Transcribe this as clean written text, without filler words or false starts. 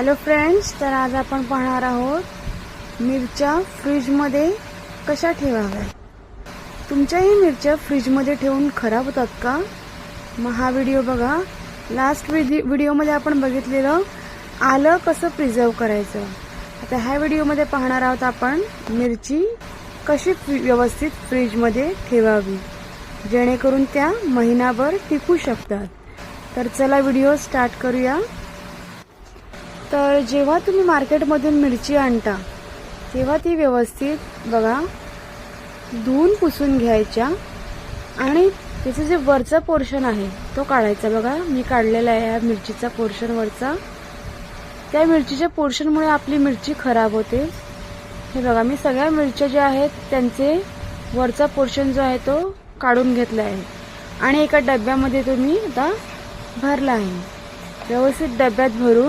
Hello friends, तर आज आपण पाहणार आहोत मिरच्या फ्रीजमध्ये कशा ठेवाव्या। तुमच्याही मिरच्या फ्रीजमध्ये ठेवून खराब होतात का? मग हा व्हिडिओ बघा। लास्ट व्हिडिओमध्ये आपण बघितलेलं आलं कसं प्रिझर्व करायचं। आता ह्या व्हिडिओमध्ये पाहणार आहोत आपण मिरची कशी व्यवस्थित फ्रीजमध्ये ठेवावी जेणेकरून त्या महिनाभर टिकू शकतात। तर चला व्हिडिओ स्टार्ट करूया। तर जेव्हा तुम्ही मार्केटमधून मिरची आणता तेव्हा ती व्यवस्थित बघा धुवून पुसून घ्यायच्या आणि त्याचे जे वरचा पोर्शन आहे तो काढायचा। बघा मी काढलेला आहे या मिरचीचा पोर्शन वरचा। त्या मिरचीच्या पोर्शनमुळे आपली मिरची खराब होते। हे बघा मी सगळ्या मिरच्या ज्या आहेत त्यांचे वरचा पोर्शन जो आहे तो काढून घेतला आहे आणि एका डब्यामध्ये तो मी आता भरला आहे। व्यवस्थित डब्यात भरून